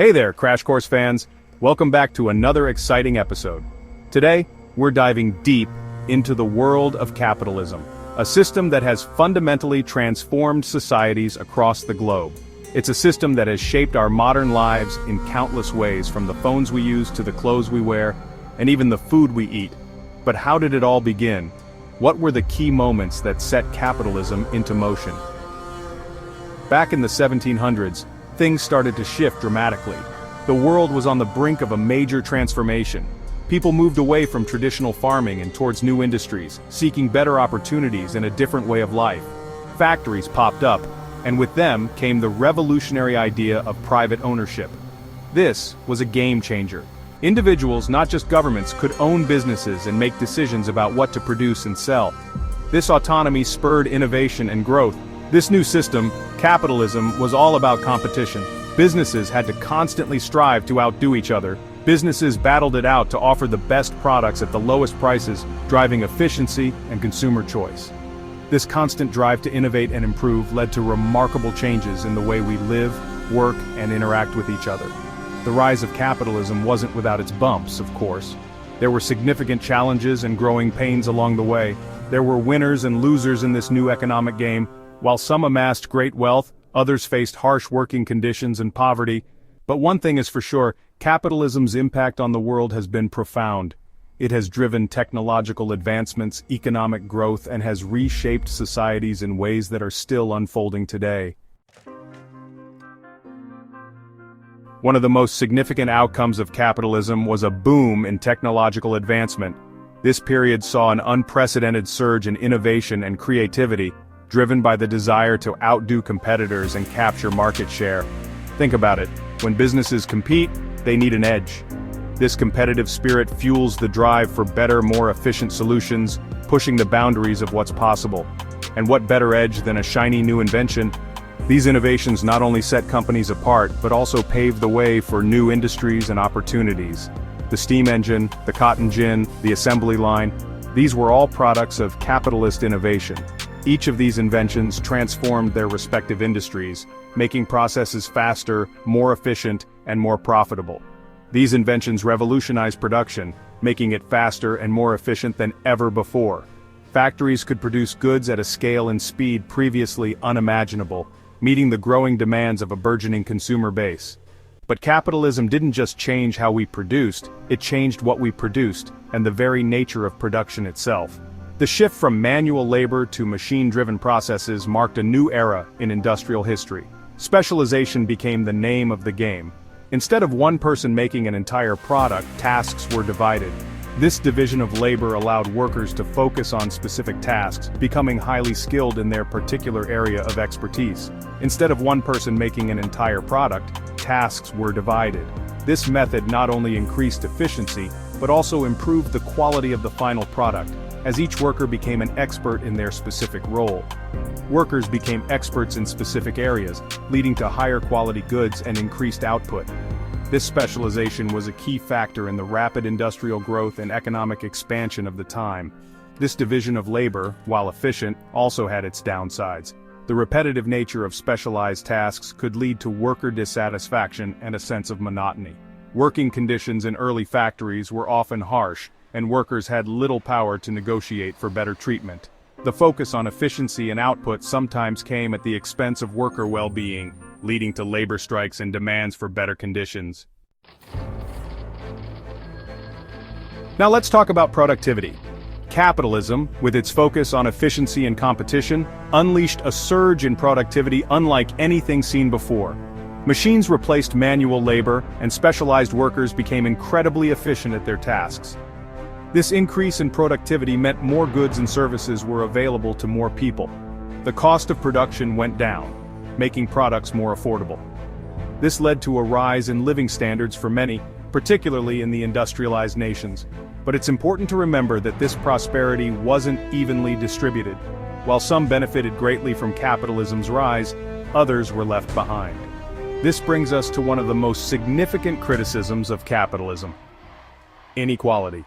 Hey there, Crash Course fans! Welcome back to another exciting episode. Today, we're diving deep into the world of capitalism, a system that has fundamentally transformed societies across the globe. It's a system that has shaped our modern lives in countless ways, from the phones we use to the clothes we wear, and even the food we eat. But how did it all begin? What were the key moments that set capitalism into motion? Back in the 1700s, things started to shift dramatically. The world was on the brink of a major transformation. People moved away from traditional farming and towards new industries, seeking better opportunities and a different way of life. Factories popped up, and with them came the revolutionary idea of private ownership. This was a game changer. Individuals, not just governments, could own businesses and make decisions about what to produce and sell. This autonomy spurred innovation and growth. This new system, capitalism, was all about competition. Businesses had to constantly strive to outdo each other. Businesses battled it out to offer the best products at the lowest prices, driving efficiency and consumer choice. This constant drive to innovate and improve led to remarkable changes in the way we live, work, and interact with each other. The rise of capitalism wasn't without its bumps, of course. There were significant challenges and growing pains along the way. There were winners and losers in this new economic game. While some amassed great wealth, others faced harsh working conditions and poverty. But one thing is for sure, capitalism's impact on the world has been profound. It has driven technological advancements, economic growth, and has reshaped societies in ways that are still unfolding today. One of the most significant outcomes of capitalism was a boom in technological advancement. This period saw an unprecedented surge in innovation and creativity, driven by the desire to outdo competitors and capture market share. Think about it. When businesses compete, they need an edge. This competitive spirit fuels the drive for better, more efficient solutions, pushing the boundaries of what's possible. And what better edge than a shiny new invention? These innovations not only set companies apart, but also paved the way for new industries and opportunities. The steam engine, the cotton gin, the assembly line, these were all products of capitalist innovation. Each of these inventions transformed their respective industries, making processes faster, more efficient, and more profitable. These inventions revolutionized production, making it faster and more efficient than ever before. Factories could produce goods at a scale and speed previously unimaginable, meeting the growing demands of a burgeoning consumer base. But capitalism didn't just change how we produced, it changed what we produced, and the very nature of production itself. The shift from manual labor to machine-driven processes marked a new era in industrial history. Specialization became the name of the game. Instead of one person making an entire product, tasks were divided. This division of labor allowed workers to focus on specific tasks, becoming highly skilled in their particular area of expertise. Instead of one person making an entire product, tasks were divided. This method not only increased efficiency, but also improved the quality of the final product, as each worker became an expert in their specific role. Workers became experts in specific areas, leading to higher quality goods and increased output. This specialization was a key factor in the rapid industrial growth and economic expansion of the time. This division of labor, while efficient, also had its downsides. The repetitive nature of specialized tasks could lead to worker dissatisfaction and a sense of monotony. Working conditions in early factories were often harsh, and workers had little power to negotiate for better treatment. The focus on efficiency and output sometimes came at the expense of worker well-being, leading to labor strikes and demands for better conditions. Now let's talk about productivity. Capitalism, with its focus on efficiency and competition, unleashed a surge in productivity unlike anything seen before. Machines replaced manual labor, and specialized workers became incredibly efficient at their tasks. This increase in productivity meant more goods and services were available to more people. The cost of production went down, making products more affordable. This led to a rise in living standards for many, particularly in the industrialized nations. But it's important to remember that this prosperity wasn't evenly distributed. While some benefited greatly from capitalism's rise, others were left behind. This brings us to one of the most significant criticisms of capitalism: inequality.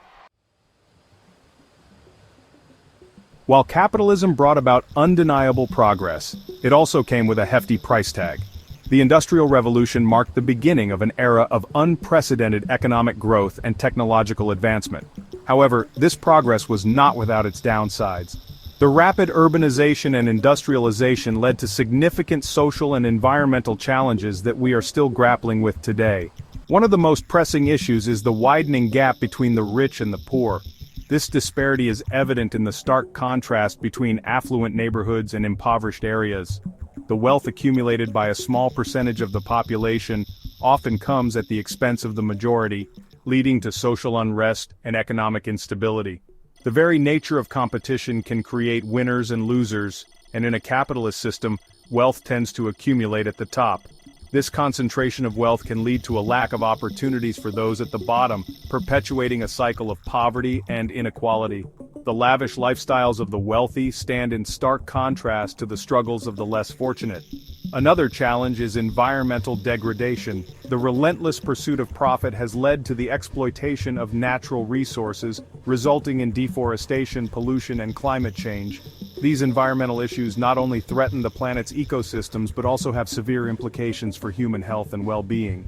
While capitalism brought about undeniable progress, it also came with a hefty price tag. The Industrial Revolution marked the beginning of an era of unprecedented economic growth and technological advancement. However, this progress was not without its downsides. The rapid urbanization and industrialization led to significant social and environmental challenges that we are still grappling with today. One of the most pressing issues is the widening gap between the rich and the poor. This disparity is evident in the stark contrast between affluent neighborhoods and impoverished areas. The wealth accumulated by a small percentage of the population often comes at the expense of the majority, leading to social unrest and economic instability. The very nature of competition can create winners and losers, and in a capitalist system, wealth tends to accumulate at the top. This concentration of wealth can lead to a lack of opportunities for those at the bottom, perpetuating a cycle of poverty and inequality. The lavish lifestyles of the wealthy stand in stark contrast to the struggles of the less fortunate. Another challenge is environmental degradation. The relentless pursuit of profit has led to the exploitation of natural resources, resulting in deforestation, pollution, and climate change. These environmental issues not only threaten the planet's ecosystems but also have severe implications for human health and well-being.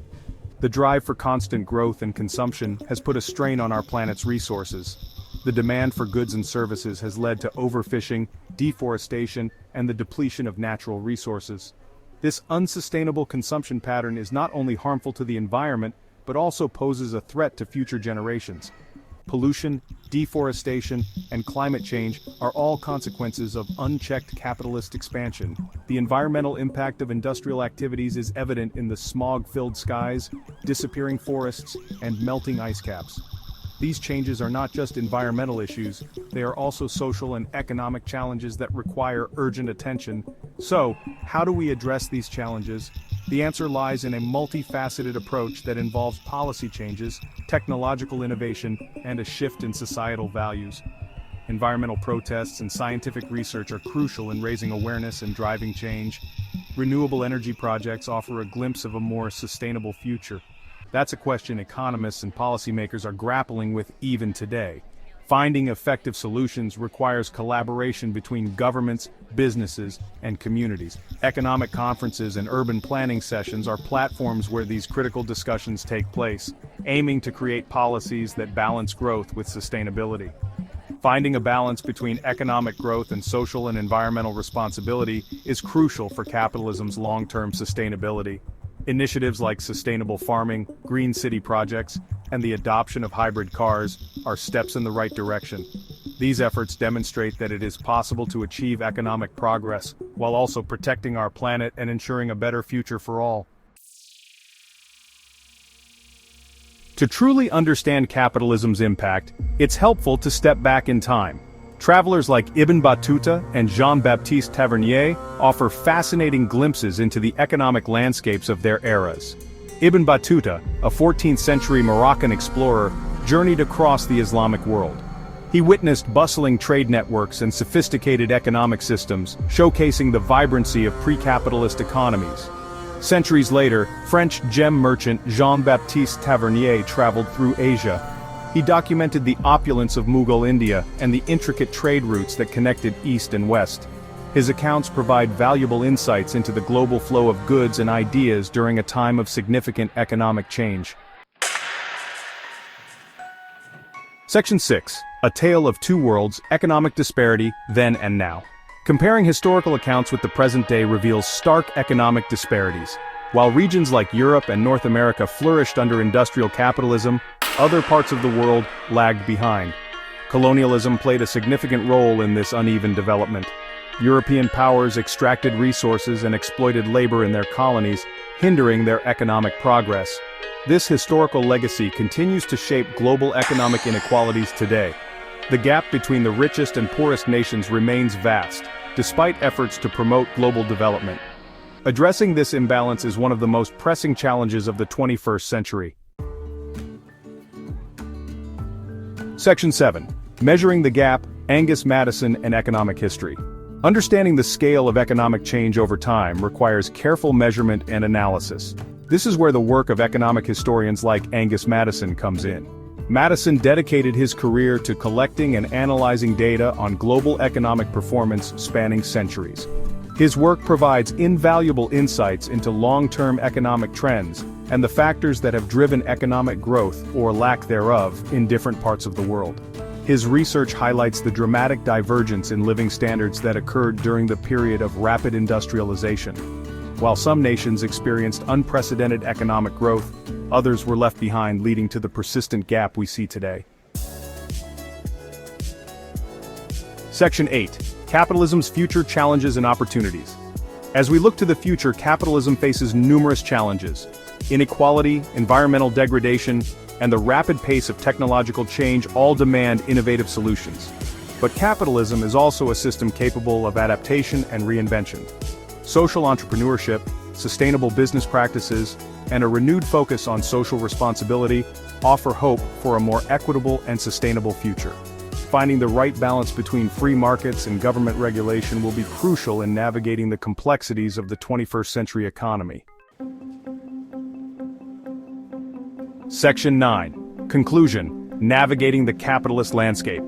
The drive for constant growth and consumption has put a strain on our planet's resources. The demand for goods and services has led to overfishing, deforestation, and the depletion of natural resources. This unsustainable consumption pattern is not only harmful to the environment, but also poses a threat to future generations. Pollution, deforestation, and climate change are all consequences of unchecked capitalist expansion. The environmental impact of industrial activities is evident in the smog-filled skies, disappearing forests, and melting ice caps. These changes are not just environmental issues, they are also social and economic challenges that require urgent attention. So, how do we address these challenges? The answer lies in a multifaceted approach that involves policy changes, technological innovation, and a shift in societal values. Environmental protests and scientific research are crucial in raising awareness and driving change. Renewable energy projects offer a glimpse of a more sustainable future. That's a question economists and policymakers are grappling with even today. Finding effective solutions requires collaboration between governments, businesses, and communities. Economic conferences and urban planning sessions are platforms where these critical discussions take place, aiming to create policies that balance growth with sustainability. Finding a balance between economic growth and social and environmental responsibility is crucial for capitalism's long-term sustainability. Initiatives like sustainable farming, green city projects, and the adoption of hybrid cars are steps in the right direction. These efforts demonstrate that it is possible to achieve economic progress while also protecting our planet and ensuring a better future for all. To truly understand capitalism's impact, it's helpful to step back in time. Travelers like Ibn Battuta and Jean-Baptiste Tavernier offer fascinating glimpses into the economic landscapes of their eras. Ibn Battuta, a 14th-century Moroccan explorer, journeyed across the Islamic world. He witnessed bustling trade networks and sophisticated economic systems, showcasing the vibrancy of pre-capitalist economies. Centuries later, French gem merchant Jean-Baptiste Tavernier traveled through Asia. He documented the opulence of Mughal India and the intricate trade routes that connected East and West. His accounts provide valuable insights into the global flow of goods and ideas during a time of significant economic change. Section 6. A Tale of Two Worlds, Economic Disparity, Then and Now. Comparing historical accounts with the present day reveals stark economic disparities. While regions like Europe and North America flourished under industrial capitalism, other parts of the world lagged behind. Colonialism played a significant role in this uneven development. European powers extracted resources and exploited labor in their colonies, hindering their economic progress. This historical legacy continues to shape global economic inequalities today. The gap between the richest and poorest nations remains vast, despite efforts to promote global development. Addressing this imbalance is one of the most pressing challenges of the 21st century. Section 7. Measuring the Gap, Angus Maddison and Economic History. Understanding the scale of economic change over time requires careful measurement and analysis. This is where the work of economic historians like Angus Maddison comes in. Maddison dedicated his career to collecting and analyzing data on global economic performance spanning centuries. His work provides invaluable insights into long-term economic trends and the factors that have driven economic growth, or lack thereof, in different parts of the world. His research highlights the dramatic divergence in living standards that occurred during the period of rapid industrialization. While some nations experienced unprecedented economic growth, others were left behind, leading to the persistent gap we see today. Section 8. Capitalism's Future Challenges and Opportunities. As we look to the future, capitalism faces numerous challenges. Inequality, environmental degradation, and the rapid pace of technological change all demand innovative solutions. But capitalism is also a system capable of adaptation and reinvention. Social entrepreneurship, sustainable business practices, and a renewed focus on social responsibility offer hope for a more equitable and sustainable future. Finding the right balance between free markets and government regulation will be crucial in navigating the complexities of the 21st century economy. Section 9. Conclusion: Navigating the capitalist landscape.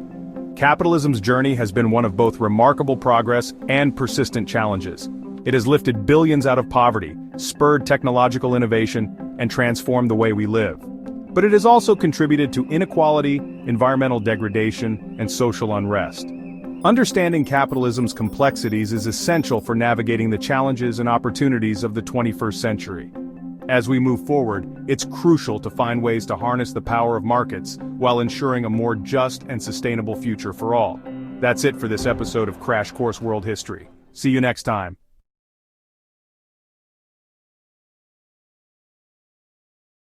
Capitalism's journey has been one of both remarkable progress and persistent challenges. It has lifted billions out of poverty, spurred technological innovation, and transformed the way we live. But it has also contributed to inequality, environmental degradation, and social unrest. Understanding capitalism's complexities is essential for navigating the challenges and opportunities of the 21st century. As we move forward, it's crucial to find ways to harness the power of markets while ensuring a more just and sustainable future for all. That's it for this episode of Crash Course World History. See you next time.